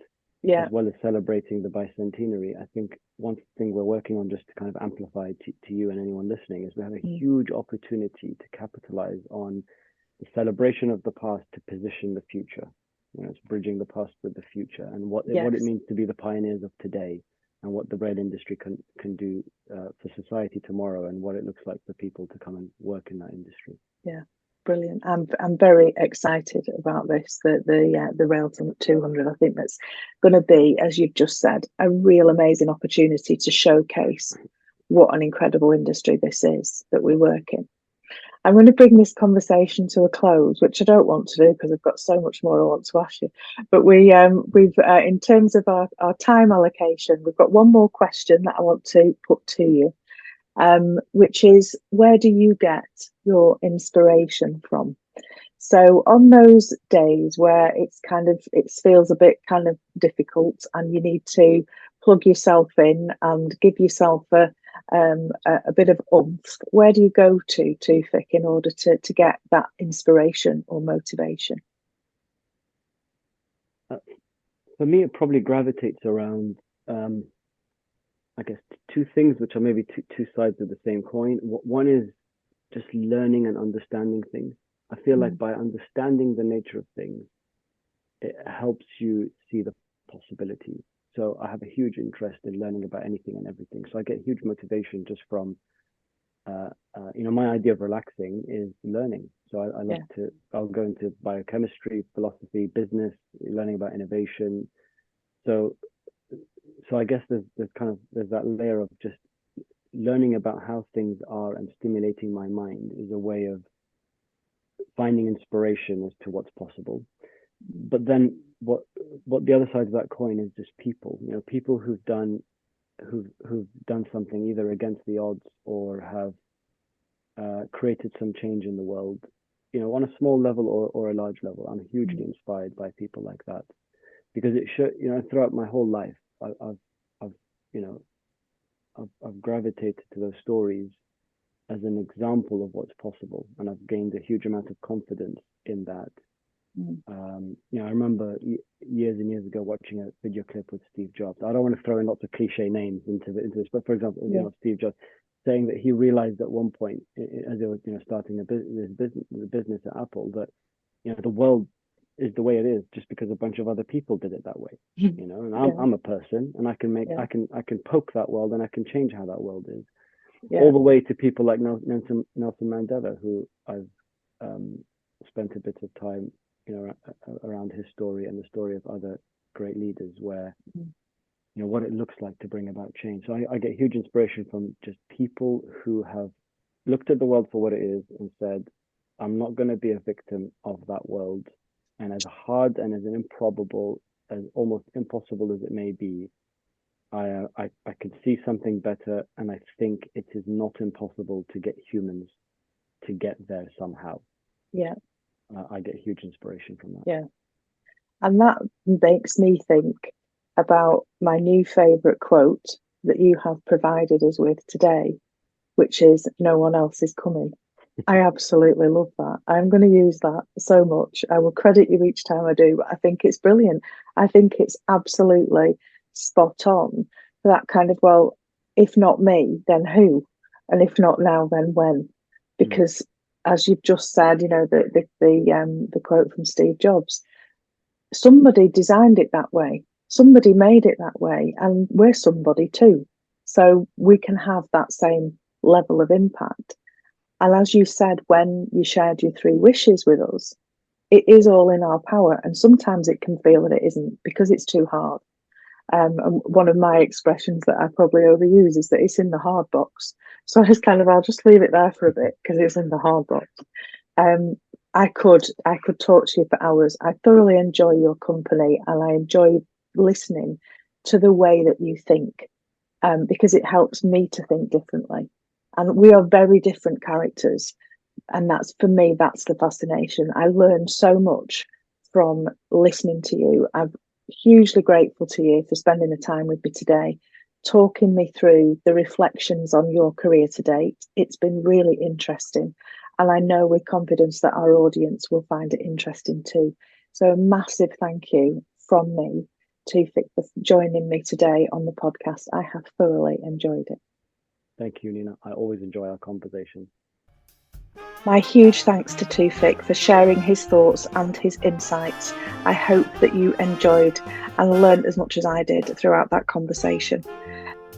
as well as celebrating the bicentenary. I think one thing we're working on, just to kind of amplify to you and anyone listening, is we have a huge opportunity to capitalize on the celebration of the past to position the future. It's bridging the past with the future, and what it means to be the pioneers of today, and what the rail industry can do for society tomorrow, and what it looks like for people to come and work in that industry. Yeah, brilliant. I'm very excited about this. The Rail 200. I think that's going to be, as you've just said, a real amazing opportunity to showcase what an incredible industry this is that we work in. I'm going to bring this conversation to a close, which I don't want to do because I've got so much more I want to ask you. But we've in terms of our time allocation, we've got one more question that I want to put to you, which is, where do you get your inspiration from? So on those days where it feels a bit kind of difficult and you need to plug yourself in and give yourself a bit of oomph, where do you go to, Toufic, in order to get that inspiration or motivation? For me, it probably gravitates around, I guess, two things, which are maybe two sides of the same coin. One is just learning and understanding things. I feel like by understanding the nature of things, it helps you see the possibilities. So I have a huge interest in learning about anything and everything. So I get huge motivation just from, my idea of relaxing is learning. So I love I'll go into biochemistry, philosophy, business, learning about innovation. So I guess there's that layer of just learning about how things are and stimulating my mind is a way of finding inspiration as to what's possible. But then what the other side of that coin is just people, people who've done something either against the odds or have created some change in the world, on a small level or a large level. I'm hugely inspired by people like that, because it should, throughout my whole life, I've gravitated to those stories as an example of what's possible, and I've gained a huge amount of confidence in that. I remember years and years ago watching a video clip with Steve Jobs. I don't want to throw in lots of cliche names into this, but for example, Steve Jobs saying that he realized at one point, as he was starting the business at Apple, that the world is the way it is just because a bunch of other people did it that way. And I'm a person, and I can poke that world, and I can change how that world is. All the way to people like Nelson Mandela, who I've spent a bit of time around his story and the story of other great leaders, where what it looks like to bring about change. So I get huge inspiration from just people who have looked at the world for what it is and said, I'm not going to be a victim of that world. And as hard and as improbable, as almost impossible as it may be, I can see something better, and I think it is not impossible to get humans to get there somehow. Yeah. I get huge inspiration from that. Yeah. And that makes me think about my new favourite quote that you have provided us with today, which is, no one else is coming. I absolutely love that. I'm going to use that so much. I will credit you each time I do, but I think it's brilliant. I think it's absolutely spot on for that kind of, well, if not me, then who? And if not now, then when? Because as you've just said, the quote from Steve Jobs, somebody designed it that way. Somebody made it that way, and we're somebody too. So we can have that same level of impact. And as you said, when you shared your 3 wishes with us, it is all in our power. And sometimes it can feel that it isn't because it's too hard. And one of my expressions that I probably overuse is that it's in the hard box. So I just I'll just leave it there for a bit because it's in the hard box. Um, I could talk to you for hours. I thoroughly enjoy your company and I enjoy listening to the way that you think, because it helps me to think differently. And we are very different characters, and that's for me, that's the fascination. I learned so much from listening to you. I'm hugely grateful to you for spending the time with me today, talking me through the reflections on your career to date. It's been really interesting, and I know with confidence that our audience will find it interesting too. So a massive thank you from me, Toufic, for joining me today on the podcast. I have thoroughly enjoyed it. Thank you, Nina. I always enjoy our conversation. My huge thanks to Toufic for sharing his thoughts and his insights. I hope that you enjoyed and learned as much as I did throughout that conversation.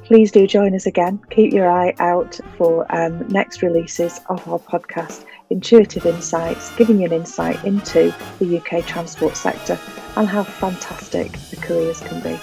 Please do join us again. Keep your eye out for next releases of our podcast, Intuitive Insights, giving you an insight into the UK transport sector and how fantastic the careers can be.